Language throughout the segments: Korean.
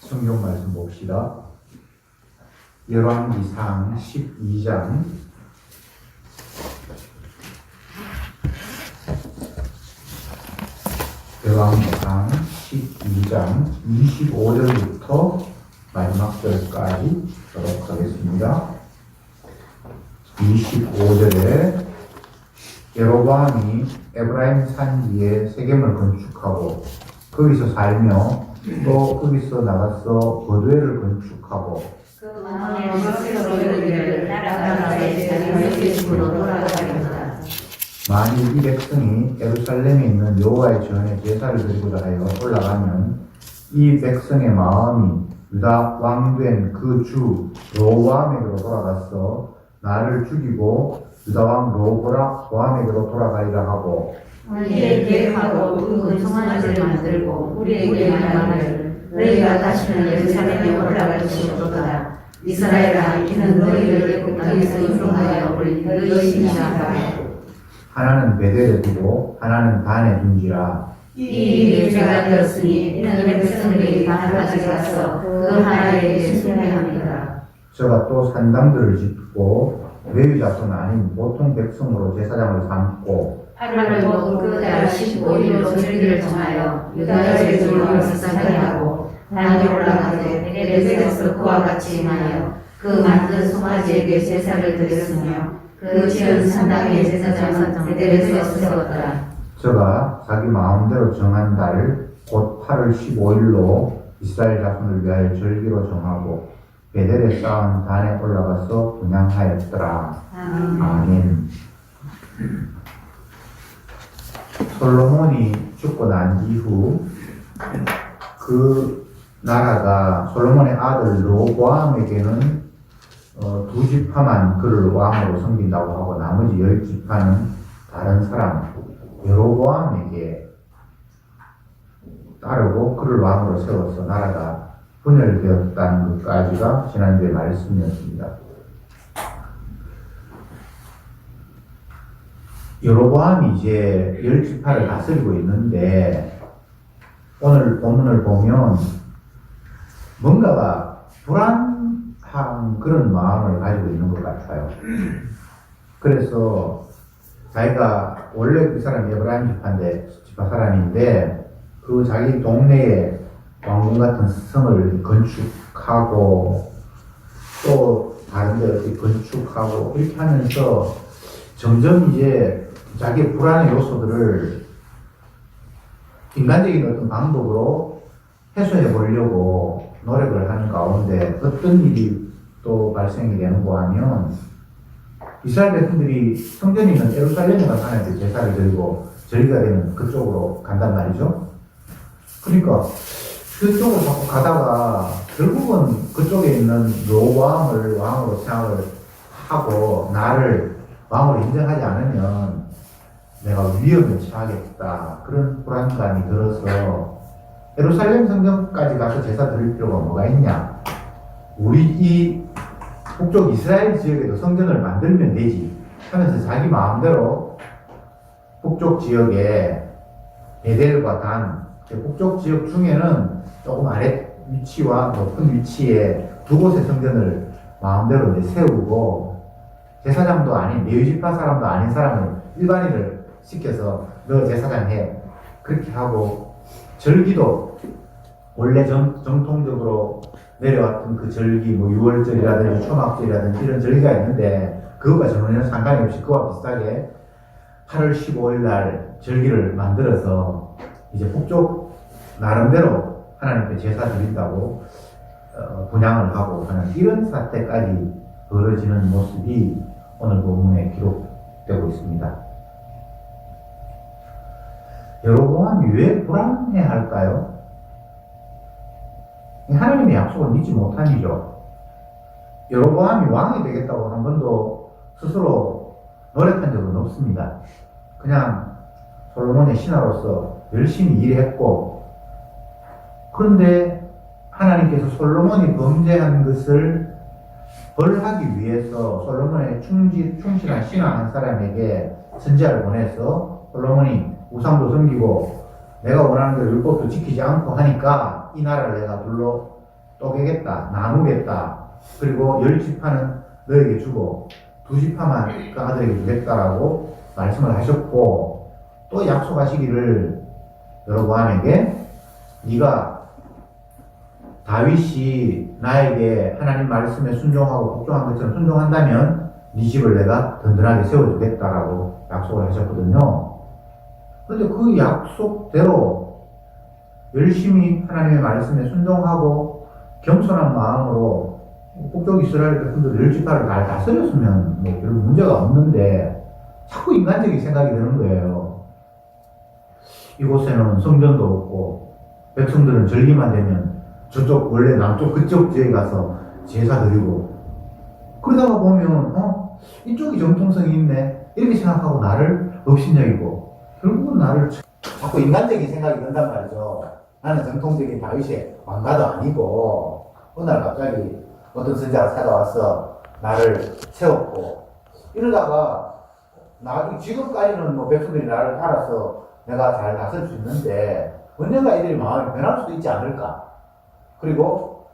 성경 말씀 봅시다. 열왕기상 12장 열왕기상 12장 25절부터 마지막 절까지 보도록 하겠습니다. 25절에 여로보암이 에브라임 산지에 세겜을 건축하고 거기서 살며 또 거기서 나가서 버드엘을 건축하고 그 마음에 머릿속으로 이르기를 나라의 자기의 집으로 돌아가리로다. 만일 이 백성이 예루살렘에 있는 여호와의 전에 제사를 드리고자 하여 올라가면 이 백성의 마음이 유다 왕된 그 주 로보암에게로 돌아가서 나를 죽이고 유다 왕 로보암에게로 돌아가리라 하고 우리의 계획하고 그 성안을 만들고 우리에게 말하기를 너희가 다시는 예루살렘에 올라갈 것이 없도다. 이스라엘아, 이는 너희를 애굽 땅에서 인도하여 올린 너희 신이라. 하나는 베델에 두고 하나는 단에 둔지라. 이 죄가 되었으니 이는 백성들이 단을 가져가서 그 하나에게 순례합니다. 저가 또 산당들을 짓고 레위 자손 아닌 보통 백성으로 제사장을 삼고 8월 그달 15일로 절기를 정하여 유다의 제물을 불쌍하게 하고 단에 올라가되 베델에서 그와 같이 행하여 그 만든 송아지에게 제사를 드렸으며 그 지은 산당의 제사장은 베델에서 세웠더라. 저가 자기 마음대로 정한 달 곧 8월 15일로 이스라엘 자손을 위하여 절기로 정하고 베델에 쌓은 단에 올라가서 분향하였더라. 아멘. 솔로몬이 죽고 난 이후 그 나라가 솔로몬의 아들 로보암에게는 두 지파만 그를 왕으로 섬긴다고 하고 나머지 10지파는 다른 사람 여로보암에게 따르고 그를 왕으로 세워서 나라가 분열되었다는 것까지가 지난주의 말씀이었습니다. 여로보암이 이제 10지파를 다스리고 있는데 오늘 본문을 보면 뭔가가 불안한 그런 마음을 가지고 있는 것 같아요. 그래서 자기가 원래 그 사람이 에브라임 지파 사람인데 그 자기 동네에 왕궁 같은 성을 건축하고 또 다른 데 건축하고 이렇게 하면서 점점 이제 자기의 불안의 요소들을 인간적인 어떤 방법으로 해소해 보려고 노력을 하는 가운데 어떤 일이 또 발생이 되는고 하면 이스라엘 백성들이 성전이 있는 예루살렘에 가서 하나님께 제사를 드리고 절기가 되면 그쪽으로 간단 말이죠. 그러니까 그쪽으로 자꾸 가다가 결국은 그쪽에 있는 로보암을 왕으로 생각을 하고 나를 왕으로 인정하지 않으면 내가 위험에 처하겠다. 그런 불안감이 들어서 예루살렘 성전까지 가서 제사 드릴 필요가 뭐가 있냐. 우리 이 북쪽 이스라엘 지역에도 성전을 만들면 되지 하면서 자기 마음대로 북쪽 지역에 베델과 단, 북쪽 지역 중에는 조금 아래 위치와 높은 위치에 두 곳의 성전을 마음대로 이제 세우고 제사장도 아닌 레위지파 사람도 아닌 사람을 일반인을 시켜서 너 제사장 해 그렇게 하고 절기도 원래 정통적으로 내려왔던 그 절기 뭐 6월절이라든지 초막절이라든지 이런 절기가 있는데 그것과 전혀 상관이 없이 그와 비슷하게 8월 15일 날 절기를 만들어서 이제 북쪽 나름대로 하나님께 제사 드린다고 분향을 하고 하는 이런 사태까지 벌어지는 모습이 오늘 본문에 기록되고 있습니다. 여로보암이 왜 불안해 할까요? 하나님의 약속을 믿지 못한 이죠. 여로보암이 왕이 되겠다고 한 번도 스스로 노력한 적은 없습니다. 그냥 솔로몬의 신하로서 열심히 일했고, 그런데 하나님께서 솔로몬이 범죄한 것을 벌하기 위해서 솔로몬의 충실한 신하 한 사람에게 선지자를 보내서 솔로몬이 우상도 섬기고 내가 원하는 대로 율법도 지키지 않고 하니까 이 나라를 내가 불로 쪼개겠다, 나누겠다. 그리고 10지파는 너에게 주고 2지파만 그 아들에게 주겠다라고 말씀을 하셨고, 또 약속하시기를 여로보암에게 네가 다윗이 나에게 하나님 말씀에 순종하고 복종한 것처럼 순종한다면 네 집을 내가 든든하게 세워주겠다라고 약속을 하셨거든요. 그런데 그 약속대로 열심히 하나님의 말씀에 순종하고 겸손한 마음으로 북쪽 이스라엘 백성들 10지파를 잘 다스렸으면 뭐 별 문제가 없는데 자꾸 인간적인 생각이 드는 거예요. 이곳에는 성전도 없고 백성들은 절기만 되면 저쪽 원래 남쪽 그쪽 지역에 가서 제사 드리고, 그러다가 보면 이쪽이 정통성이 있네 이렇게 생각하고 나를 업신여기고 결국은 나를 자꾸 인간적인 생각이 든단 말이죠. 나는 정통적인 다윗의 왕가도 아니고 어느 날 갑자기 어떤 선자가 찾아와서 나를 세웠고, 이러다가 나중에 지금까지는 뭐 백성들이 나를 알아서 내가 잘 다스릴 수 있는데 언젠가 이들이 마음이 변할 수도 있지 않을까. 그리고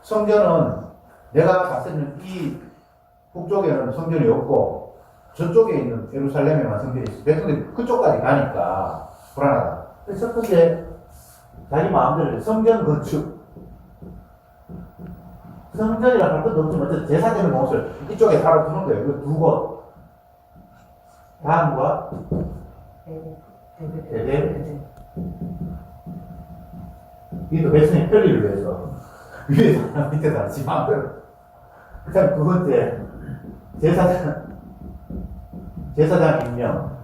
성전은 내가 다스리는 이 북쪽에는 성전이 없고 저쪽에 있는 예루살렘에만 성전이 있어. 백성들이 그쪽까지 가니까 불안하다. 그래서 첫 번째 자기 마음대로 성전 건축, 성전이라 할 것도 없지만 어쨌든 제사되는 곳을 이쪽에 따로 두는 거예요. 그 두 곳. 다음과 베델. 이도 백성의 편리를 위해서 위에서 하나 밑에서 하나 지 마음대로. 그다음 두 번째 제사장 임명.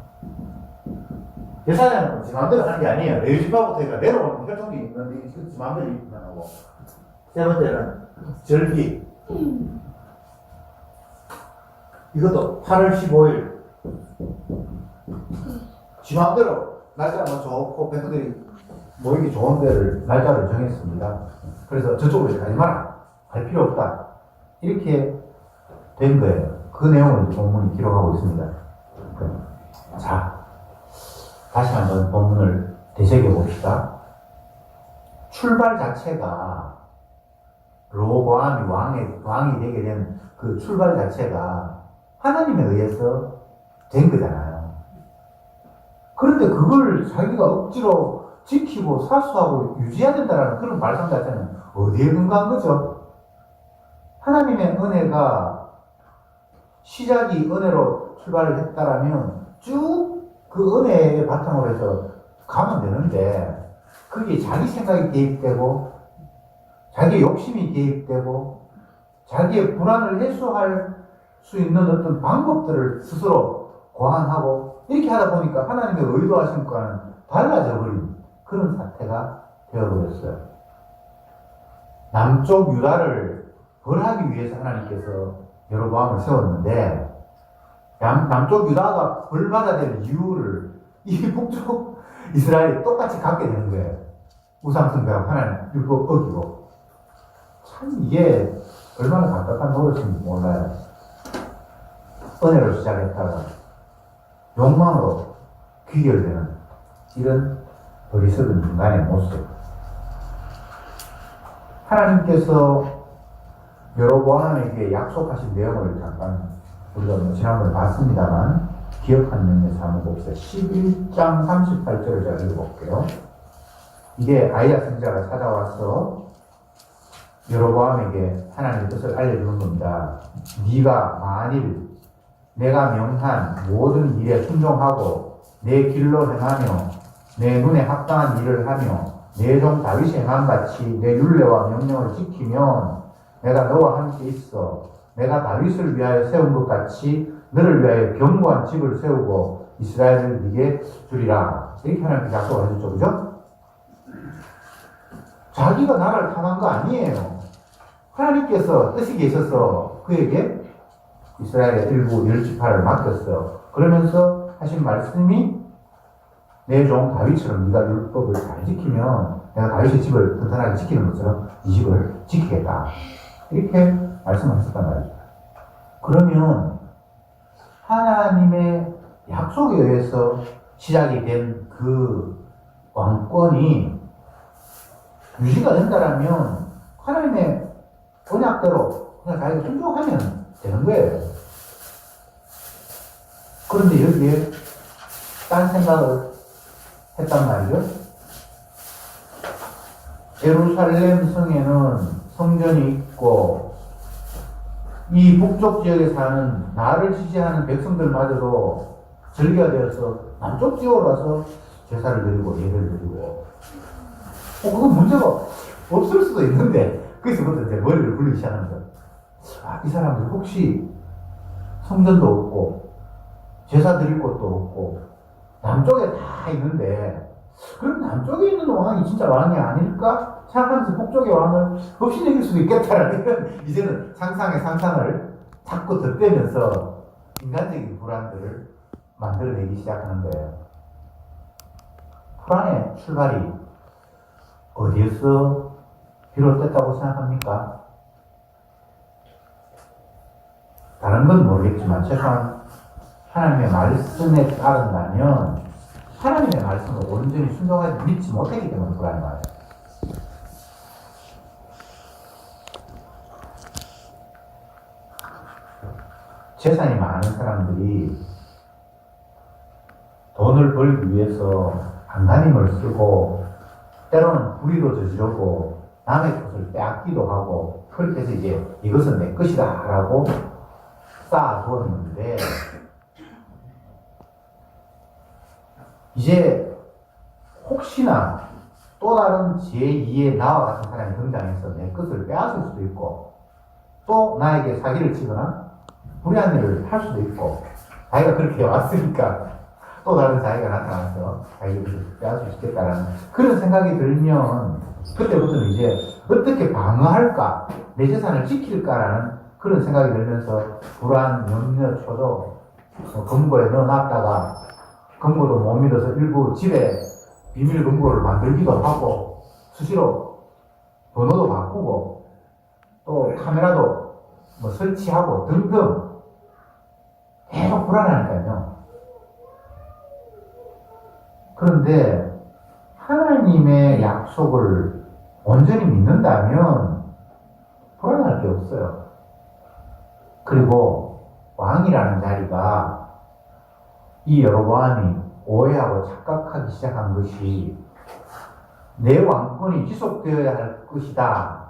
제사장은 지 마음대로 하는 게 아니에요. 레위지파부터 해가 내려오는 혈통이 있는데 지 마음대로 임명하고. 세 번째는 절기. 이것도 8월 15일. 지 마음대로 날짜가 좋고 백성들이 모이기 좋은 데를 날짜를 정했습니다. 그래서 저쪽으로 가지 마라, 갈 필요 없다, 이렇게 된 거예요. 그 내용을 본문이 기록하고 있습니다. 자, 다시 한번 본문을 되새겨 봅시다. 출발 자체가 로보암이 왕이 되게 된 그 출발 자체가 하나님에 의해서 된 거잖아요. 그런데 그걸 자기가 억지로 지키고 사수하고 유지해야 된다는 그런 말씀 자체는 어디에 근거한 거죠? 하나님의 은혜가 시작이 은혜로 출발을 했다라면 쭉 그 은혜의 바탕으로 해서 가면 되는데, 그게 자기 생각이 개입되고 자기의 욕심이 개입되고 자기의 불안을 해소할 수 있는 어떤 방법들을 스스로 고안하고 이렇게 하다 보니까 하나님의 의도하신 것과는 달라져 버린 그런 사태가 되어버렸어요. 남쪽 유다를 벌하기 위해서 하나님께서 여로보암을 세웠는데, 남쪽 유다가 벌받아야 될 이유를 이 북쪽 이스라엘이 똑같이 갖게 되는 거예요. 우상숭배하고 하나님 율법 어기고. 참 이게 얼마나 답답한 노릇인지 몰라요. 은혜로 시작했다가 욕망으로 귀결되는 이런 어리석은 인간의 모습. 하나님께서 여로보암에게 약속하신 내용을 잠깐 우리가 지난번에 봤습니다만 기억하는 의미에서 한번 봅시다. 11장 38절을 제가 읽어볼게요. 이게 아이야 선지자가 찾아와서 여로보암에게 하나님의 뜻을 알려주는 겁니다. 네가 만일 내가 명한 모든 일에 순종하고 내 길로 행하며 내 눈에 합당한 일을 하며 내 종 다윗이 행한 같이 내 율례와 명령을 지키면 내가 너와 함께 있어 내가 다윗을 위하여 세운 것 같이 너를 위하여 견고한 집을 세우고 이스라엘을 네게 주리라. 이렇게 하나님께 약속을 해줬죠. 그죠? 자기가 나라를 탐한 거 아니에요. 하나님께서 뜻이 계셔서 그에게 이스라엘의 일부 10지파를 맡겼어요. 그러면서 하신 말씀이 내 종 다윗처럼 네가 율법을 잘 지키면 내가 다윗의 집을 튼튼하게 지키는 것처럼 이 집을 지키겠다. 이렇게 말씀하셨단 말이죠. 그러면 하나님의 약속에 의해서 시작이 된 그 왕권이 유지가 된다라면 하나님의 언약대로 그냥 자기가 순종하면 되는 거예요. 그런데 여기에 딴 생각을 했단 말이죠. 예루살렘 성에는 성전이 있고 이 북쪽 지역에 사는 나를 지지하는 백성들마저도 절기가 되어서 남쪽 지역으로 와서 제사를 드리고 예배를 드리고 그건 문제가 없을 수도 있는데 거기서부터 이제 머리를 굴리기 시작하는 거예요. 이 사람들 혹시 성전도 없고 제사 드릴 곳도 없고 남쪽에 다 있는데 그럼 남쪽에 있는 왕이 진짜 왕이 아닐까 생각하면서 북쪽의 왕을 없이 여길 수도 있겠다라는 이런 이제는 상상을 자꾸 덧대면서 인간적인 불안들을 만들어내기 시작하는데 불안의 출발이 어디에서 비롯됐다고 생각합니까? 다른 건 모르겠지만 최소한 하나님의 말씀에 따른다면 하나님의 말씀을 온전히 순종하지 믿지 못하기 때문에 불안한 거예요. 재산이 많은 사람들이 돈을 벌기 위해서 안간힘을 쓰고 때로는 불의도 저지르고 남의 것을 빼앗기도 하고 그렇게 해서 이제 이것은 내 것이다 라고 쌓아두었는데 이제 혹시나 또 다른 제2의 나와 같은 사람이 등장해서 내 것을 빼앗을 수도 있고 또 나에게 사기를 치거나 불의한 일을 할 수도 있고 자기가 그렇게 왔으니까 또 다른 자기가 나타나서 자기의 것을 빼앗을 수 있겠다라는 그런 생각이 들면 그때부터는 이제 어떻게 방어할까 내 재산을 지킬까라는 그런 생각이 들면서 불안, 염려, 초조 금고에 넣어놨다가 금고도 못 믿어서 일부 집에 비밀 금고를 만들기도 하고 수시로 번호도 바꾸고 또 카메라도 뭐 설치하고 등등 계속 불안하니까요. 그런데 하나님의 약속을 온전히 믿는다면 불안할 게 없어요. 그리고 왕이라는 자리가 이 여로보암이 오해하고 착각하기 시작한 것이 내 왕권이 지속되어야 할 것이다.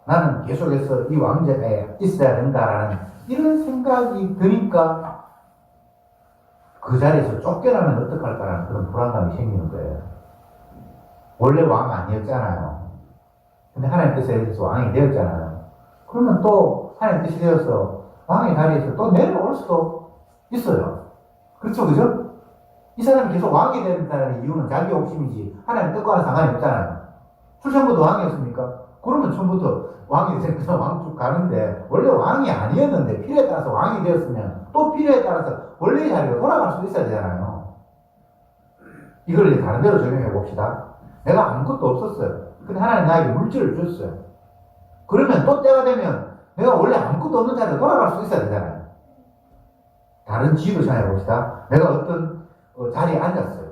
나는 계속해서 이 왕자에 있어야 된다라는 이런 생각이 드니까 그 자리에서 쫓겨나면 어떡할까라는 그런 불안감이 생기는 거예요. 원래 왕 아니었잖아요. 근데 하나님 뜻에 의해서 왕이 되었잖아요. 그러면 또 하나님 뜻이 되어서 왕의 자리에서 또 내려올 수도 있어요. 그렇죠, 그죠? 이 사람이 계속 왕이 된다는 이유는 자기 욕심이지 하나님 뜻과는 상관이 없잖아요. 출생부터 왕이었습니까? 그러면 처음부터 왕이 그냥 왕쭉 가는데 원래 왕이 아니었는데 필요에 따라서 왕이 되었으면 또 필요에 따라서 원래의 자리로 돌아갈 수 있어야 되잖아요. 이걸 이제 다른 데로 적용해 봅시다. 내가 아무것도 없었어요. 근데 하나님 나에게 물질을 줬어요. 그러면 또 때가 되면 내가 원래 아무것도 없는 자리로 돌아갈 수 있어야 되잖아요. 다른 지위로 생각해 봅시다. 내가 어떤 자리에 앉았어요.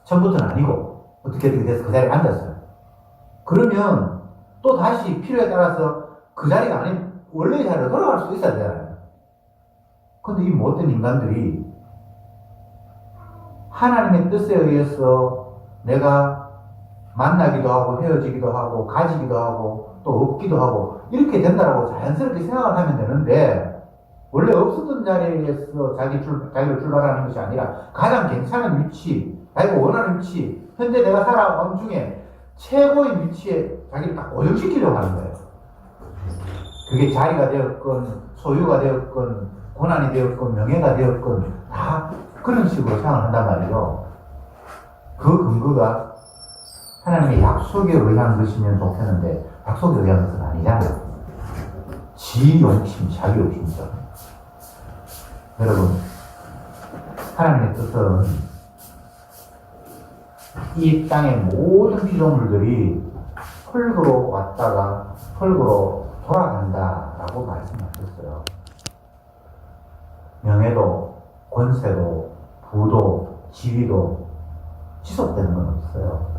처음부터는 아니고 어떻게 돼서 그 자리에 앉았어요. 그러면 또 다시 필요에 따라서 그 자리가 아닌 원래의 자리로 돌아갈 수 있어야 되잖아요. 근데 이 못된 인간들이 하나님의 뜻에 의해서 내가 만나기도 하고 헤어지기도 하고 가지기도 하고 또 없기도 하고 이렇게 된다라고 자연스럽게 생각을 하면 되는데 원래 없었던 자리에서 자기를 출발하는 것이 아니라 가장 괜찮은 위치, 자기가 원하는 위치, 현재 내가 살아온 중에 최고의 위치에 자기를 딱 고정시키려고 하는 거예요. 그게 자리가 되었건 소유가 되었건 고난이 되었건 명예가 되었건 다 그런 식으로 생각을 한단 말이죠. 그 근거가 하나님의 약속에 의한 것이면 좋겠는데 약속에 의한 것은 아니잖아요. 지 욕심, 자기 욕심이죠. 여러분, 하나님의 뜻은 이 땅의 모든 피조물들이 흙으로 왔다가 흙으로 돌아간다라고 말씀하셨어요. 명예도, 권세도, 부도, 지위도 지속되는 건 없어요.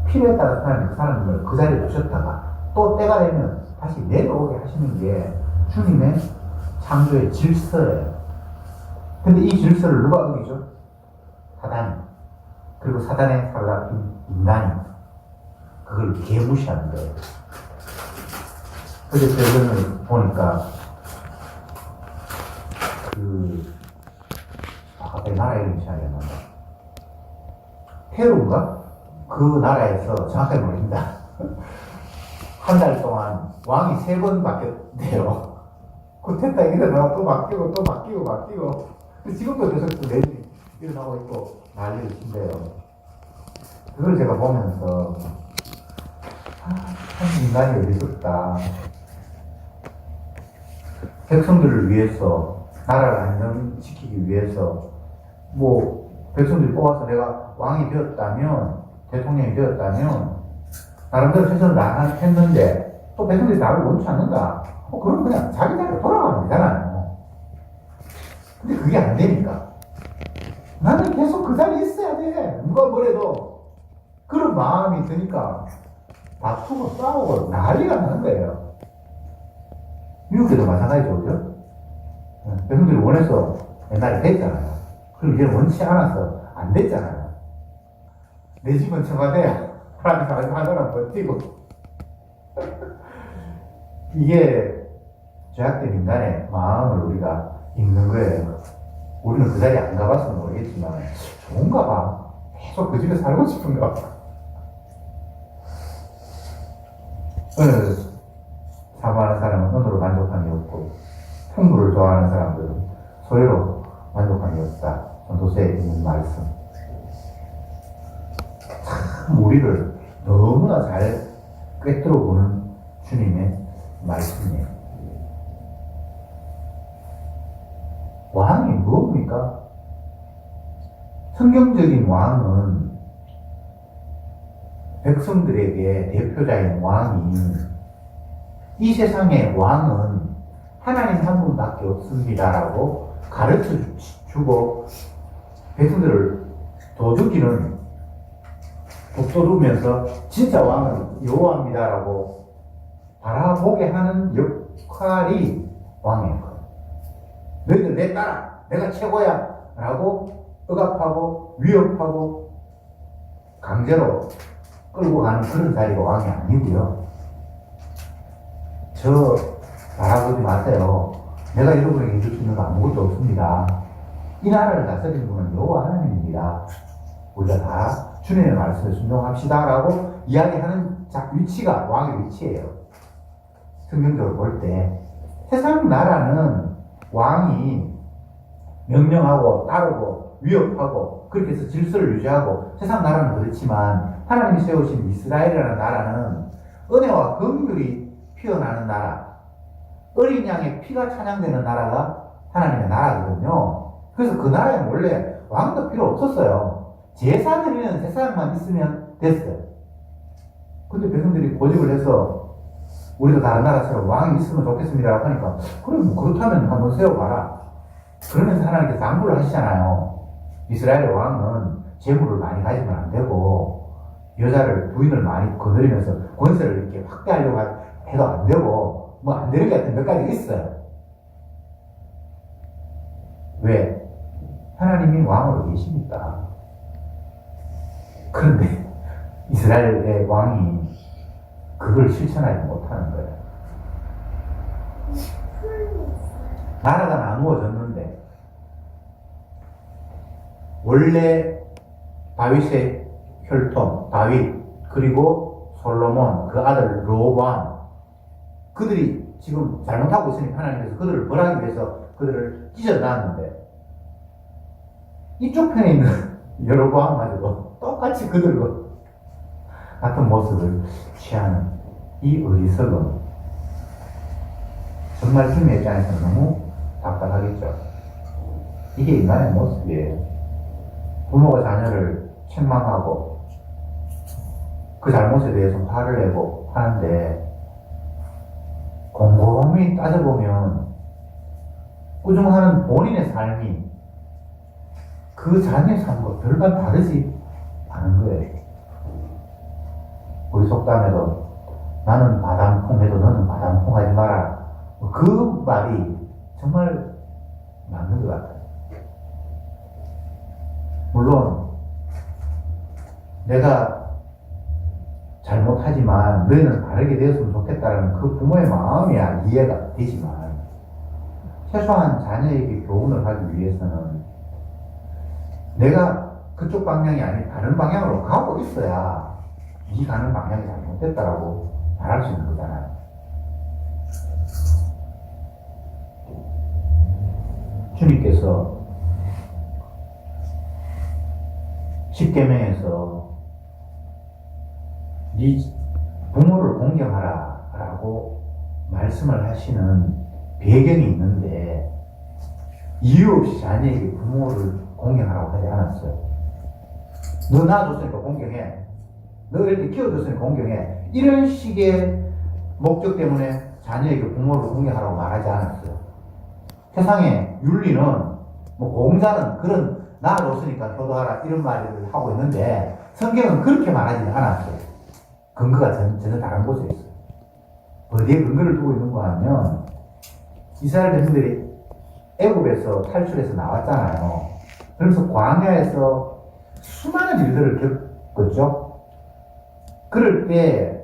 필요에 따라 하나님 사람을 그 자리에 두셨다가 또 때가 되면 다시 내려오게 하시는 게 주님의 창조의 질서예요. 근데 이 질서를 누가 어기죠? 사단이. 그리고 사단의 사로잡힌 인간이 그걸 개무시하는 거예요. 그래서 최근에 보니까 갑자기 나라 이름이 생각이 안 난다. 페루인가? 그 나라에서 정확하게 모릅니다. 한 달 동안 왕이 3번 바뀌었대요. 쿠데타 일어나고 또 바뀌고 또 바뀌고 지금도 계속 그 내일이 일어나고 있고 난리를 친대요. 그걸 제가 보면서 참 인간이 어리석다. 백성들을 위해서, 나라를 안정시키기 위해서 백성들이 뽑아서 내가 왕이 되었다면, 대통령이 되었다면 나름대로 최선을 다했는데 또 백성들이 나를 원치 않는다. 그럼 그냥 자기 자리로 돌아가면 되잖아요. 근데 그게 안 되니까 나는 계속 그 자리에 있어야 돼. 누가 뭐래도. 그런 마음이 드니까 다투고 싸우고 난리가 나는 거예요. 미국에도 마찬가지죠, 그죠? 백성들이 원해서 옛날에 됐잖아요. 그리고 이제 원치 않아서 안 됐잖아요. 내 집은 청와대야. 하나는 버티고. 이게 죄악된 인간의 마음을 우리가 읽는 거예요. 우리는 그 자리에 안 가봐서 모르겠지만 좋은가 봐. 계속 그 집에 살고 싶은가 봐. 은을 사모하는 사람은 은으로 만족함이 없고 풍부를 좋아하는 사람들은 소유로 만족함이 없다. 전도서에 있는 말씀. 참 우리를 너무나 잘 꿰뚫어 보는 주님의 말씀이에요. 왕이 뭡니까? 성경적인 왕은 백성들에게 대표자인 왕이 이 세상의 왕은 하나님 한 분밖에 없습니다라고 가르쳐 주고 백성들을 도둑이는 북돋우면서 진짜 왕은 여호와입니다라고 바라보게 하는 역할이 왕이에요. 너희들 내 따라 내가 최고야 라고 억압하고 위협하고 강제로 끌고 가는 그런 자리가 왕이 아니고요. 저 바라보지 마세요. 내가 여러분에게 해줄 수 있는 거 아무것도 없습니다. 이 나라를 다스리는 분은 여호와 하나님입니다. 우리가 다 주님의 말씀에 순종합시다라고 이야기하는 위치가 왕의 위치예요. 성경적으로 볼 때 세상 나라는 왕이 명령하고 따르고 위협하고 그렇게 해서 질서를 유지하고 세상 나라는 그렇지만 하나님이 세우신 이스라엘이라는 나라는 은혜와 긍휼이 피어나는 나라, 어린 양의 피가 찬양되는 나라가 하나님의 나라거든요. 그래서 그 나라에 원래 왕도 필요 없었어요. 제사 드리는 세상만 있으면 됐어요. 근데 백성들이 고집을 해서 우리도 다른 나라처럼 왕이 있으면 좋겠습니다 하니까 그럼 그렇다면 한번 세워봐라. 그러면서 하나님께서 당부를 하시잖아요. 이스라엘의 왕은 재물을 많이 가지면 안 되고 여자를 부인을 많이 거느리면서 권세를 이렇게 확대하려고 해도 안 되고 안 되는 게 하여튼 몇 가지 있어요. 왜? 하나님이 왕으로 계시니까. 그런데 이스라엘의 왕이 그걸 실천하지 못하는 거예요. 나라가 나누어졌는데 원래 다윗의 혈통, 다윗 그리고 솔로몬 그 아들 르호보암 그들이 지금 잘못하고 있으니까 하나님께서 그들을 벌하기 위해서 그들을 찢어놨는데 이쪽 편에 있는 여로보암마저도 똑같이 그들과 같은 모습을 취하는 이 어리석음 정말 주님의 입장에서는 너무 답답하겠죠. 이게 인간의 모습이에요. 부모가 자녀를 책망하고 그 잘못에 대해서 화를 내고 하는데 곰곰이 따져보면 꾸중하는 본인의 삶이 그 자녀의 삶과 별반 다르지 않은 거예요. 우리 속담에도 나는 바다 그 말이 정말 맞는 것 같아요. 물론 내가 잘못하지만 너희는 바르게 되었으면 좋겠다는 그 부모의 마음이야 이해가 되지만 최소한 자녀에게 교훈을 하기 위해서는 내가 그쪽 방향이 아닌 다른 방향으로 가고 있어야 이 가는 방향이 잘못됐다라고 말할 수 있는 거잖아요. 주님께서 십계명에서 네 부모를 공경하라 라고 말씀을 하시는 배경이 있는데 이유 없이 자녀에게 부모를 공경하라고 하지 않았어요. 너 낳아줬으니까 공경해. 너 이렇게 키워줬으니까 공경해. 이런 식의 목적 때문에 자녀에게 부모를 공경하라고 말하지 않았어요. 세상에 윤리는 뭐 공자는 그런 낳아줬으니까 효도하라 이런 말을 하고 있는데 성경은 그렇게 말하지 않았어요. 근거가 전혀 다른 곳에 있어요. 어디에 근거를 두고 있는 거 하면 이스라엘 백성들이 애굽에서 탈출해서 나왔잖아요. 그래서 광야에서 수많은 일들을 겪었죠. 그럴 때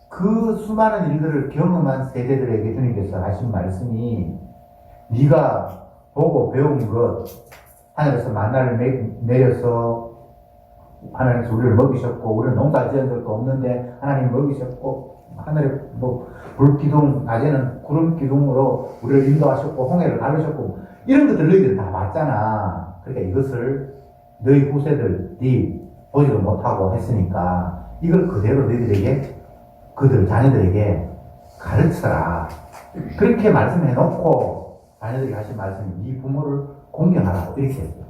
그 수많은 일들을 경험한 세대들에게 주님께서 하신 말씀이 네가 보고 배운 것 하늘에서 만나를 내려서 하나님께서 우리를 먹이셨고 우리는 농사 지은 적도 없는데 하나님 먹이셨고 하늘에 뭐 불기둥 낮에는 구름 기둥으로 우리를 인도하셨고 홍해를 가르셨고 이런 것들 너희들 다 봤잖아. 그러니까 이것을 너희 후세들이 보지도 못하고 했으니까 이걸 그대로 너희들에게 그들 자녀들에게 가르쳐라. 그렇게 말씀해 놓고 자녀들에게 하신 말씀이 네 부모를 공경하라고 이렇게 했어요.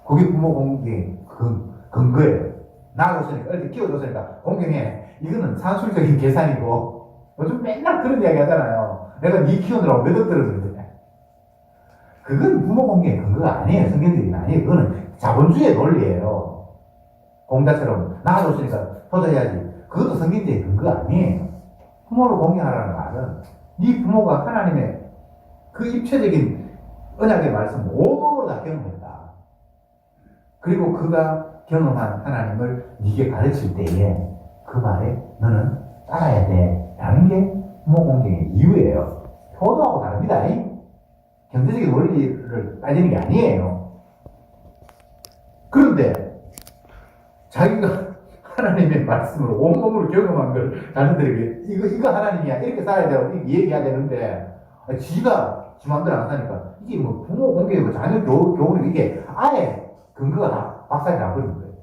그게 부모 공경의 근거예요. 낳아줬으니까 이렇게 키워줬으니까 공경해. 이거는 산술적인 계산이고 요즘 맨날 그런 이야기 하잖아요. 내가 네 키우느라고 몇 억 들었는데 그건 부모 공경의 근거가 아니에요. 성경적인 아니에요. 그거는 자본주의의 논리예요. 공자처럼 낳아줬으니까 효도해야지. 그것도 성경적인 근거가 아니에요. 부모를 공경하라는 말은 네 부모가 하나님의 그 입체적인 언약의 말씀을 온몸으로 다 경험했다. 그리고 그가 경험한 하나님을 네게 가르칠 때에 그 말에 너는 따라야 돼 라는 게 부모 공경의 이유예요. 효도하고 다릅니다. 경제적인 원리를 따지는 게 아니에요. 그런데 자기가 하나님의 말씀을 온몸으로 경험한 걸 자녀들에게 이거 하나님이야 이렇게 살아야 되고 이렇게 얘기해야 되는데 지가 지 마음대로 안 사니까 이게 뭐 부모 공경이고 자녀 교훈이고 이게 아예 근거가 다 박살이 나버리는 거예요.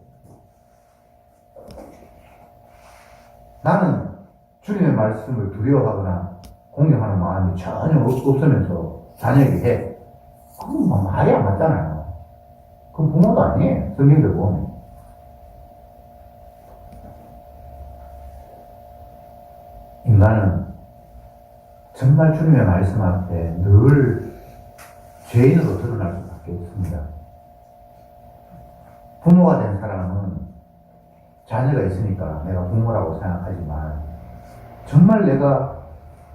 나는 주님의 말씀을 두려워하거나 공경하는 마음이 전혀 없으면서 자녀에게 해. 그건 뭐 말이 안 맞잖아요. 그건 부모도 아니에요. 성경대로 보면. 인간은 정말 주님의 말씀 앞에 늘 죄인으로 드러날 수밖에 없습니다. 부모가 된 사람은 자녀가 있으니까 내가 부모라고 생각하지만 정말 내가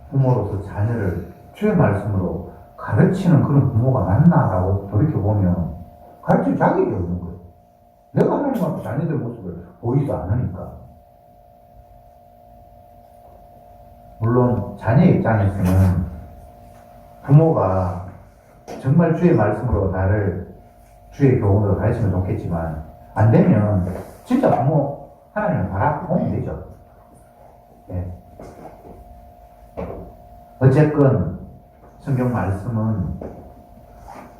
부모로서 자녀를 주의 말씀으로 가르치는 그런 부모가 맞나라고 돌이켜보면 가르칠 자격이 없는 거예요. 내가 하나님 앞에 자녀들 모습을 보이지 않으니까. 물론 자녀 입장에서는 부모가 정말 주의 말씀으로 나를 주의 교훈으로 가르치면 좋겠지만 안 되면 진짜 부모 하나님을 바라보면 되죠. 네. 어쨌건 성경 말씀은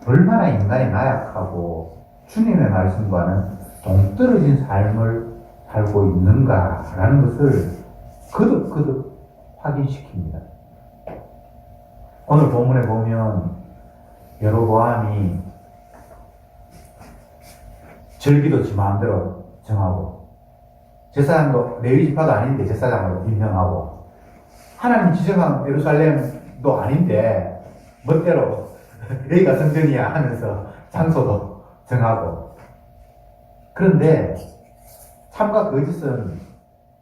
얼마나 인간이 나약하고 주님의 말씀과는 동떨어진 삶을 살고 있는가라는 것을 거듭 확인시킵니다. 오늘 본문에 보면 여로보암이 절기도 지 마음대로 정하고 제사장도 레위 지파도 아닌데 제사장으로 임명하고 하나님 지정한 예루살렘도 아닌데 멋대로 여기가 성전이야 하면서 장소도 정하고 그런데 참과 거짓은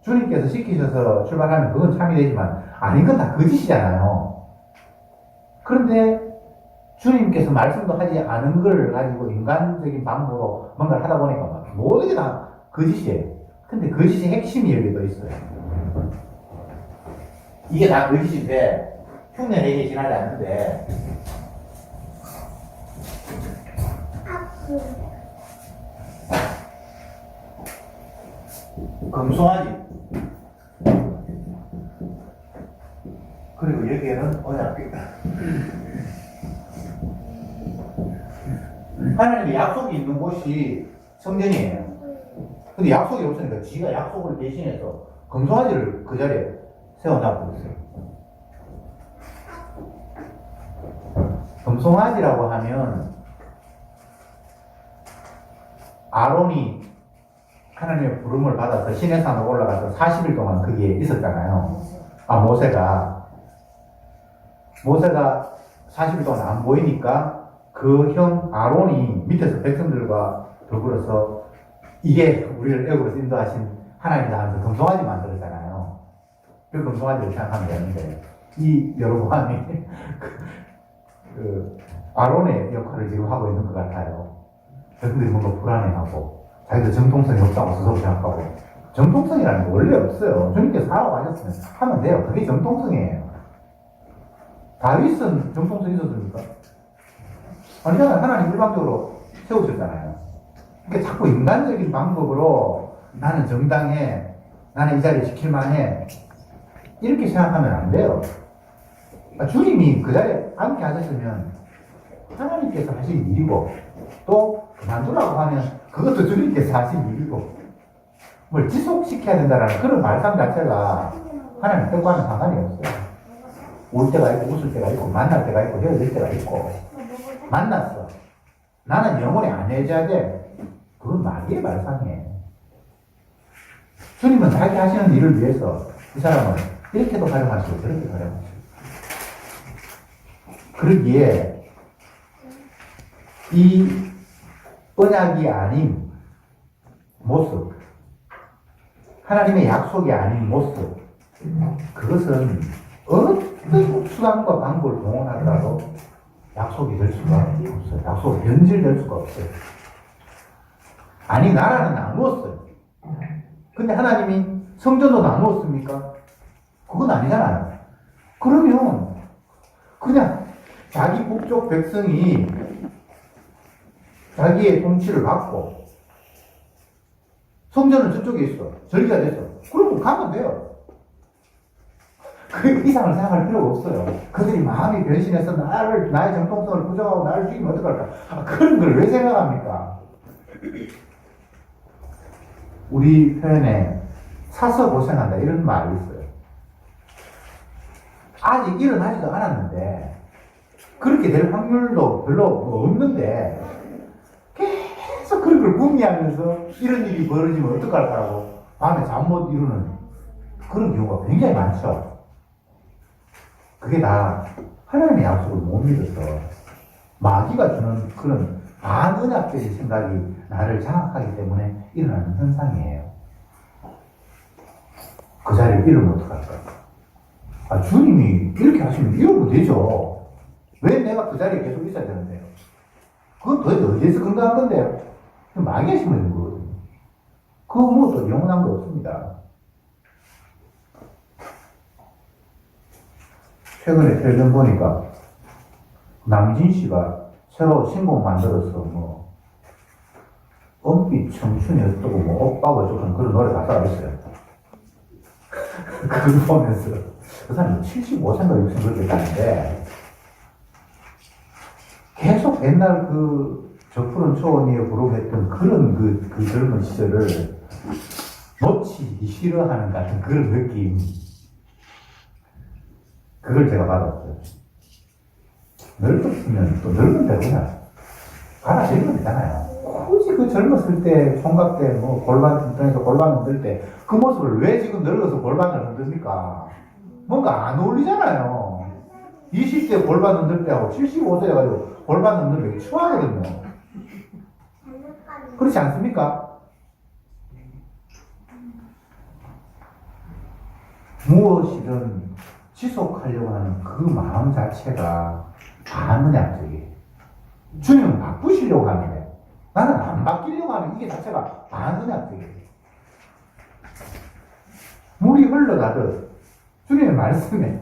주님께서 시키셔서 출발하면 그건 참이 되지만 아닌 건 다 거짓이잖아요. 그런데 주님께서 말씀도 하지 않은 걸 가지고 인간적인 방법으로 뭔가를 하다 보니까 막 모든 게 다 거짓이에요. 근데 거짓의 핵심이 여기도 있어요. 이게 다 거짓인데 흉내내기 지나지 않는데 금송아지 그리고 여기에는 언약궤 하나님의 약속이 있는 곳이 성전이에요. 근데 약속이 없으니까 지가 약속을 대신해서 금송아지를 그 자리에 세워놔고 있어요. 금송아지라고 하면 아론이 하나님의 부름을 받아서 시내산으로 올라가서 40일 동안 거기에 있었잖아요. 모세가 40일 동안 안 보이니까 그 형 아론이 밑에서 백성들과 더불어서 이게 우리를 애굽으로 인도하신 하나님이다 하면서 금송아지 만들었잖아요. 그 금송아지를 생각하면 되는데 이 여로보암이 그 아론의 역할을 지금 하고 있는 것 같아요. 백성들이 뭔가 불안해하고 자기도 정통성이 없다고 스스로 생각하고 정통성이라는 게 원래 없어요. 주님께서 하라고 하셨으면 하면 돼요. 그게 정통성이에요. 다윗은 정통성이 있었습니까? 아니잖아요. 하나님 일방적으로 세우셨잖아요. 그러니까 자꾸 인간적인 방법으로 나는 정당해, 나는 이 자리에 지킬만해 이렇게 생각하면 안 돼요. 주님이 그 자리에 앉게 하셨으면 하나님께서 하신 일이고 또 그만두라고 하면 그것도 주님께서 하신 일이고 뭘 지속시켜야 된다는 그런 말씀 자체가 하나님 뜻과는 상관이 없어요. 올 때가 있고 웃을 때가 있고 만날 때가 있고 헤어질 때가 있고 만났어. 나는 영원히 안 헤어져야 돼. 그건 마귀의 말상이에요. 주님은 자기 하시는 일을 위해서 이 사람을 이렇게도 활용하시고 저렇게도 활용하시고 그러기에 이 언약이 아닌 모습 하나님의 약속이 아닌 모습 그것은 어떤 수단과 방법을 동원하더라도 약속이 될 수가 없어요. 약속이 변질될 수가 없어요. 아니 나라는 나누었어요. 근데 하나님이 성전도 나누었습니까? 그건 아니잖아요. 그러면 그냥 자기 북쪽 백성이 자기의 통치를 받고 성전은 저쪽에 있어. 절기가 됐어. 그러면 가면 돼요. 그 이상을 생각할 필요가 없어요. 그들이 마음이 변신해서 나의 정통성을 부정하고 나를 죽이면 어떡할까? 그런 걸 왜 생각합니까? 우리 표현에 사서 고생한다 이런 말이 있어요. 아직 일어나지도 않았는데 그렇게 될 확률도 별로 없는데 계속 그런 걸 궁리하면서 이런 일이 벌어지면 어떡할까라고 밤에 잠 못 이루는 그런 경우가 굉장히 많죠. 그게 다 하나님의 약속을 못 믿어서 마귀가 주는 그런 반언약적인 생각이 나를 장악하기 때문에 일어나는 현상이에요. 그 자리를 잃으면 어떡할까? 주님이 이렇게 하시면 이러면 되죠. 왜 내가 그 자리에 계속 있어야 되는데요? 그건 도대체 어디에서 근거한 건데요? 마귀가 심어진 거거든요. 그거 뭐 또 영원한 거 없습니다. 최근에 텔레비전 보니까 남진 씨가 새로 신곡 만들어서 은빛 청춘이 어쩌고 오빠가 어쩌고 그런 노래 가사가 있어요. 그거 보면서 그 사람이 75세인가 6세인가 그렇게 했다는데 계속 옛날 저 푸른 초원이에 부르했던 그런 그 젊은 시절을 놓치기 싫어하는 같은 그런 느낌. 그걸 제가 받았어요. 늙었으면 또 늙은 대로 그냥 받아들이면 되잖아요. 굳이 그 젊었을 때, 총각 때, 골반 튼튼해서 골반 흔들 때, 그 모습을 왜 지금 늙어서 골반을 흔듭니까? 뭔가 안 어울리잖아요. 20대 골반 흔들 때하고 75세 해가지고 골반 흔들면 되게 추하거든요. 그렇지 않습니까? 무엇이든 지속하려고 하는 그 마음 자체가 반은약적이에요. 주님은 바꾸시려고 하는데 나는 안 바뀌려고 하는 이게 자체가 반은약적이에요. 물이 흘러가듯 주님의 말씀에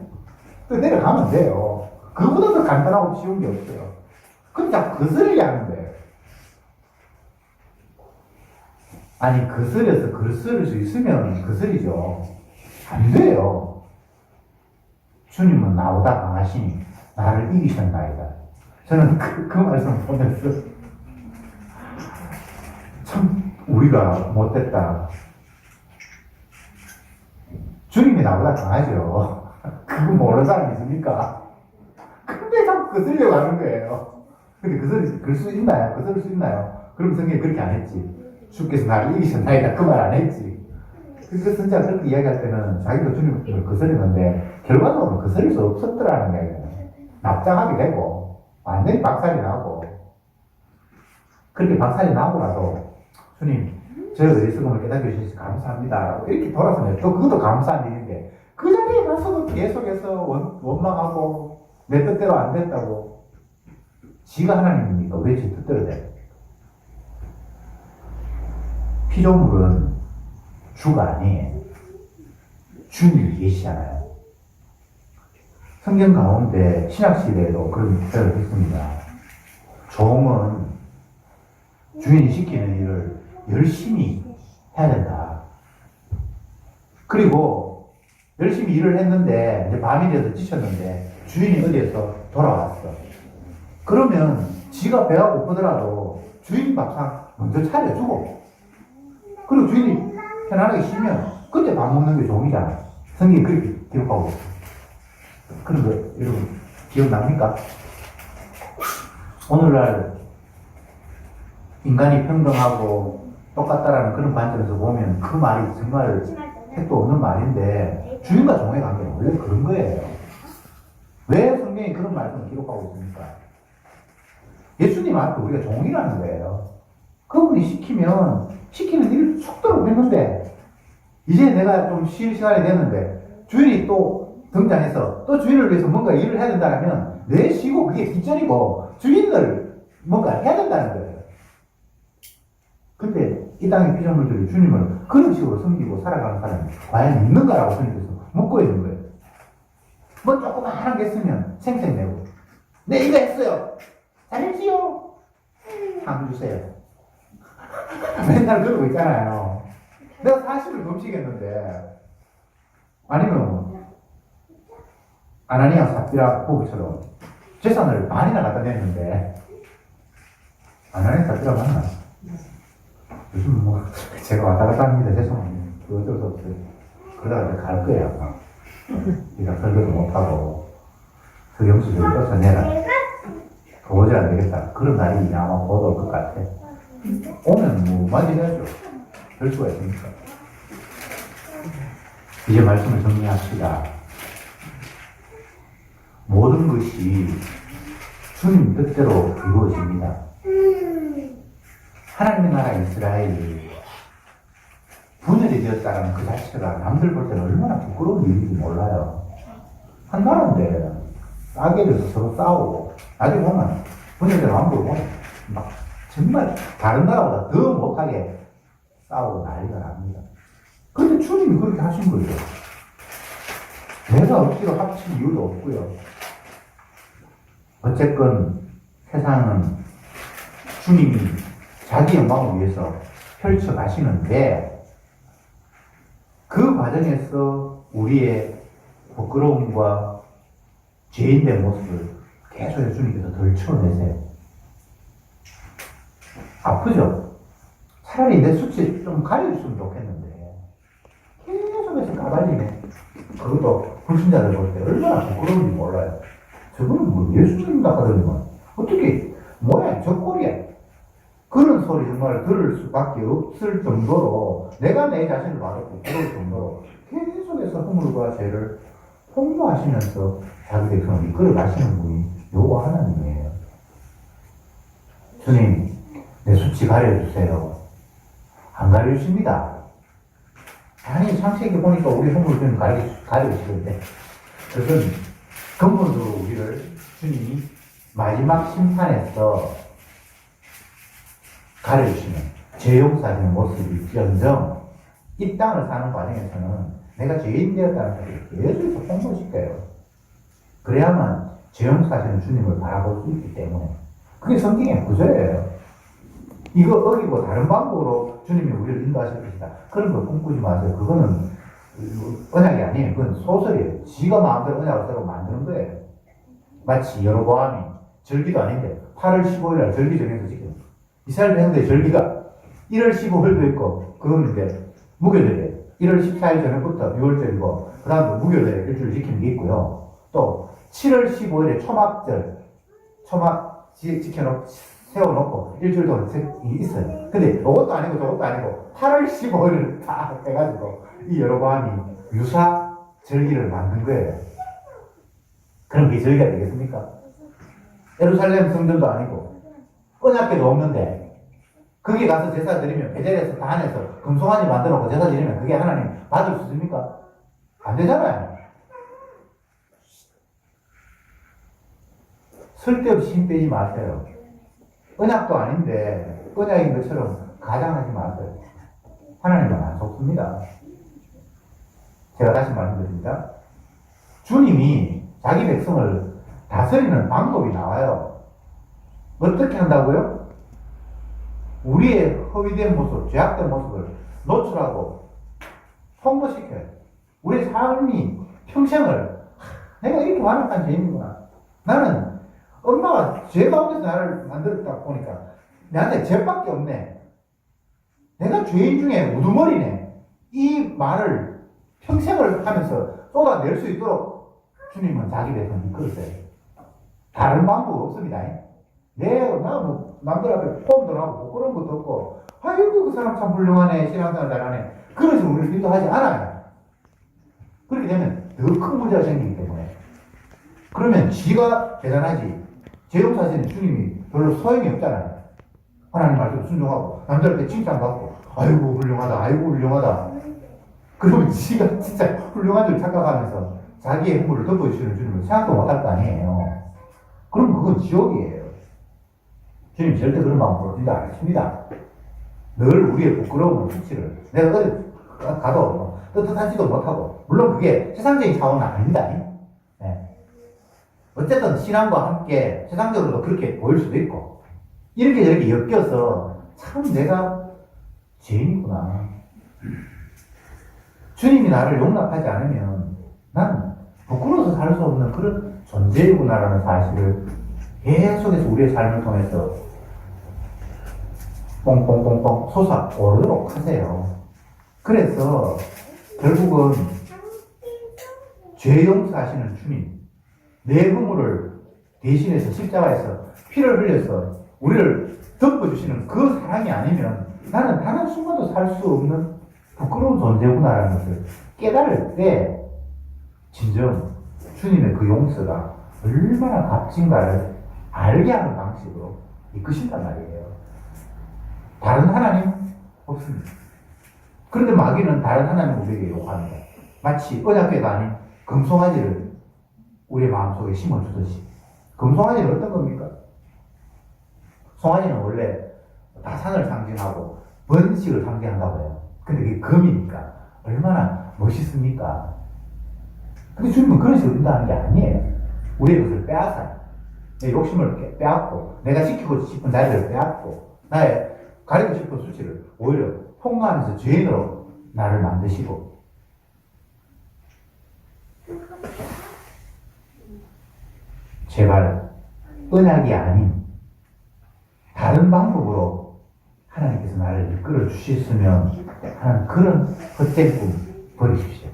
또 내려가면 돼요. 그보다 더 간단하고 쉬운 게 없어요. 근데 자꾸 거스르게 하는데 아니 거스려서 글 쓸 수 있으면 거스리죠. 안 돼요. 주님은 나보다 강하시니 나를 이기셨나이다. 저는 그 말씀 보면서 참 우리가 못됐다. 주님이 나보다 강하죠. 그거 모르는 사람이 있습니까? 근데 자꾸 거슬려고 하는 거예요. 근데 글 수 있나요? 거슬릴 수 있나요? 그럼 성경이 그렇게 안 했지. 주께서 나를 이기셨나이다. 그 말 안 했지. 그 선지자가 그렇게 이야기할 때는 자기도 주님을 거스리는데 결과적으로 거스릴 수 없었더라는 이야기예요. 납작하게 되고 완전히 박살이 나고 그렇게 박살이 나고 나서 주님 저 어리석음을 깨닫게 주셔서 감사합니다. 이렇게 돌아서면 또 그것도 감사한 일인데 그 자리에 가서도 계속해서 원망하고 내 뜻대로 안 됐다고. 지가 하나님입니까? 왜 제 뜻대로 돼? 피조물은 주가 아니에요. 주님이 계시잖아요. 성경 가운데 신약시대에도 그런 표현을 했습니다. 종은 주인이 시키는 일을 열심히 해야 된다. 그리고 열심히 일을 했는데 이제 밤이 돼서 지쳤는데 주인이 어디에서 돌아왔어. 그러면 지가 배가 고프더라도 주인 밥상 먼저 차려주고 그리고 주인이 편안하게 쉬면 그때 밥 먹는 게 종이잖아. 성경이 그렇게 기록하고 있어. 그런 거 여러분 기억납니까? 오늘날 인간이 평등하고 똑같다라는 그런 관점에서 보면 그 말이 정말 택도 없는 말인데 주인과 종의 관계는 원래 그런 거예요. 왜 성경이 그런 말씀을 기록하고 있습니까? 예수님 앞에 우리가 종이라는 거예요. 그분이 시키는 일을 속도로 했는데 이제 내가 좀 쉴 시간이 됐는데 주인이 또 등장해서 또 주인을 위해서 뭔가 일을 해야 된다면 내 쉬고 그게 뒷전이고 주인을 뭔가 해야 된다는 거예요. 근데 이 땅의 피조물들이 주님을 그런 식으로 섬기고 살아가는 사람이 과연 있는가라고 주님께서 묻고 있는 거예요. 뭐 조그마한 게 있으면 생색내고 네 이거 했어요. 잘했지요. 상 주세요. 맨날 그러고 있잖아요. 내가 40을 금식했는데 아니면 아나니아 삽비라 부부처럼 재산을 반이나 갖다 냈는데 아나니아 삽비라 맞나? 요즘 뭐 제가 왔다 갔다 합니다. 죄송합니다. 그 어쩔 수 없어요. 그러다가 이제 갈 거예요. 네가 설교도 못하고 그 영수증을 떠서 내라. 도저히 안 되겠다. 그런 날이 아마 곧 올 것 같아. 오면 뭐 맞이해야죠. 될 수가 있으니까. 이제 말씀을 정리합시다. 모든 것이 주님 뜻대로 이루어집니다. 하나님의 나라 이스라엘이 분열이 되었다는 그 자체가 남들 볼 때는 얼마나 부끄러운 일인지 몰라요. 한 나라인데 싸게 돼서 서로 싸우고 나중에 보면 분열된 왕국을 보면 막 정말 다른 나라보다 더 못하게 싸우고 난리가 납니다. 그런데 주님이 그렇게 하신 거죠. 내가 억지로 합칠 이유도 없고요. 어쨌건 세상은 주님이 자기 영광을 위해서 펼쳐 가시는데 그 과정에서 우리의 부끄러움과 죄인된 모습을 계속 주님께서 덜쳐내세요. 아프죠? 차라리 내 수치 좀 가려줬으면 좋겠는데 계속해서 까발리네. 그것도 불신자들 볼 때 얼마나 부끄러운지 몰라요. 저거는 뭐 예수님인가 하더니만 어떻게 뭐야 저 꼴이야. 그런 소리 정말 들을 수밖에 없을 정도로 내가 내 자신을 봐도 부끄러울 정도로 계속해서 허물과 죄를 폭로하시면서 자기 백성을 이끌어 가시는 분이 요거 하나님이에요. 주님 내 수치 가려주세요. 안 가려주십니다. 아니, 창세기 보니까 우리 성부를 좀 가르치는데, 그것은 근본적으로 우리를 주님이 마지막 심판에서 가르치는 죄용사하는 모습이 변정, 이 땅을 사는 과정에서는 내가 죄인 되었다는 것을 계속 홍보시켜요. 그래야만 죄용사하시는 주님을 바라볼 수 있기 때문에. 그게 성경의 구조예요. 이거 어기고 다른 방법으로 주님이 우리를 인도하실 것이다. 그런 걸 꿈꾸지 마세요. 그거는 언약이 아니에요. 그건 소설이에요. 지가 마음대로 언약을 세우고 만드는 거예요. 마치 여로보암이 절기도 아닌데 8월 15일날 절기 정해서 지금 이스라엘 백성들의 절기가 1월 15일도 있고 그거는 무교절이에요. 1월 14일 전에부터 6월절이고 그 다음에 무교절 일주일 지키는 게 있고요. 또 7월 15일에 초막절 초막 세워놓고 일주일 동안 있어요. 근데 이것도 아니고 저것도 아니고 8월 15일을 다 해가지고 이 여로보암이 유사 절기를 만든 거예요. 그럼 그게 절기가 되겠습니까? 예루살렘 성전도 아니고 언약궤도 없는데 거기 가서 제사 드리면 베델에서 단에서 금송아지 만들어 놓고 제사 드리면 그게 하나님 받을 수 있습니까? 안 되잖아요. 쓸데없이 힘 빼지 마세요. 언약도 아닌데 언약인 것처럼 가장하지 마세요. 하나님은 안 속습니다. 제가 다시 말씀드립니다. 주님이 자기 백성을 다스리는 방법이 나와요. 어떻게 한다고요? 우리의 허위된 모습, 죄악된 모습을 노출하고 홍보시켜요. 우리의 삶이 평생을 내가 이렇게 완악한 죄인이구나. 나는 엄마가 죄 가운데서 나를 만들었다 보니까 내한테 죄밖에 없네. 내가 죄인 중에 우두머리네. 이 말을 평생을 하면서 쏟아낼 수 있도록 주님은 자기 백성을 이끌었어요. 다른 방법 없습니다. 남들 앞에 포옹도 하고 부끄러운 것도 없고 아이고 그 사람 참 훌륭하네, 신앙생활 잘하네, 그래서 우리를 인도하지 않아요. 그렇게 되면 더 큰 문제가 생기기 때문에. 그러면 지가 대단하지 죄용사시는 주님이 별로 소용이 없잖아요. 하나님 말씀 순종하고 남들한테 칭찬받고 아이고 훌륭하다, 아이고 훌륭하다. 그러면 지가 진짜 훌륭한 줄 착각하면서 자기의 흥물을 덮어주시는 주님을 생각도 못할 거 아니에요. 그럼 그건 지옥이에요. 주님 절대 그런 마음으로 진짜 안 하십니다. 늘 우리의 부끄러운 수치를 내가 어디 가도 떳떳하지도 못하고, 물론 그게 세상적인 차원은 아닙니다. 네. 어쨌든 신앙과 함께 세상적으로도 그렇게 보일 수도 있고 이렇게 저렇게 엮여서 참 내가 죄인이구나, 주님이 나를 용납하지 않으면 난 부끄러워서 살 수 없는 그런 존재이구나라는 사실을 계속해서 우리의 삶을 통해서 뽕뽕뽕뽕 솟아오르도록 하세요. 그래서 결국은 죄 용서하시는 주님, 내 허물을 대신해서 십자가에서 피를 흘려서 우리를 덮어주시는 그 사랑이 아니면 나는 단 한순간도 살 수 없는 부끄러운 존재구나라는 것을 깨달을 때 진정 주님의 그 용서가 얼마나 값진가를 알게 하는 방식으로 이끄신단 말이에요. 다른 하나님 없습니다. 그런데 마귀는 다른 하나님 우리에게 요구합니다. 마치 언약궤가 아닌 금송아지를 우리의 마음속에 심어주듯이. 금송아지는 어떤 겁니까? 송아지는 원래 다산을 상징하고 번식을 상징한다고 해요. 근데 그게 금이니까 얼마나 멋있습니까? 근데 주님은 그런 식으로 인도하는 게 아니에요. 우리의 것을 빼앗아요. 내 욕심을 빼앗고, 내가 지키고 싶은 나를 빼앗고, 나의 가리고 싶은 수치를 오히려 폭로하면서 죄인으로 나를 만드시고. 제발 언약이 아닌 다른 방법으로 하나님께서 나를 이끌어 주셨으면 하는 그런 헛된 꿈 버리십시오.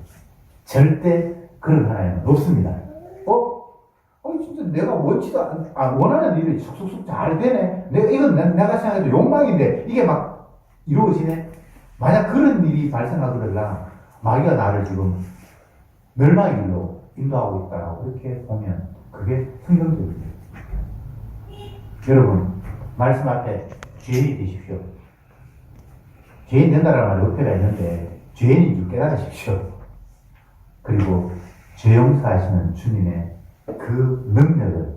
절대 그런 하나님은 없습니다. 진짜 내가 원하는 일이 쑥쑥쑥 잘 되네. 이건 내가 생각해도 욕망인데 이게 막 이루어지네. 만약 그런 일이 발생하더라도 마귀가 나를 지금 멸망의 길로 인도하고 있다라고 그렇게 보면 그게 성경적입니다. 여러분, 말씀 앞에 죄인이 되십시오. 죄인 된다라는 말이 어폐가 있는데 죄인인 줄 깨달으십시오. 그리고 죄 용서하시는 주님의 그 능력을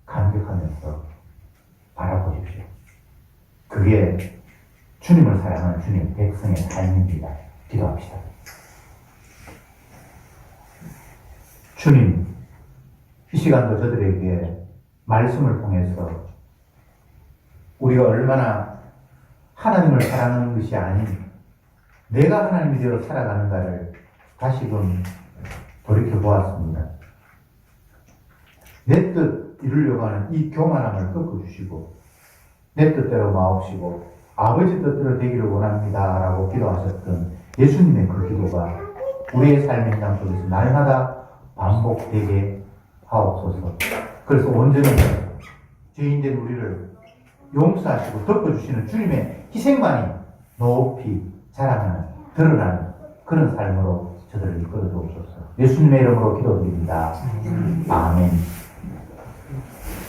감격하면서 바라보십시오. 그게 주님을 사랑하는 주님 백성의 삶입니다. 기도합시다. 주님, 이 시간도 저들에게 말씀을 통해서 우리가 얼마나 하나님을 사랑하는 것이 아닌 내가 하나님이 되어 살아가는가를 다시금 돌이켜보았습니다. 내 뜻 이루려고 하는 이 교만함을 꺾어주시고 내 뜻대로 마옵시고 아버지 뜻대로 되기를 원합니다 라고 기도하셨던 예수님의 그 기도가 우리의 삶의 현장 속에서 날마다 반복되게 하옵소서. 그래서 온전히 죄인된 우리를 용서하시고 덮어주시는 주님의 희생만이 높이 자랑하는, 드러나는 그런 삶으로 저들을 이끌어 주옵소서. 예수님의 이름으로 기도드립니다. 아멘.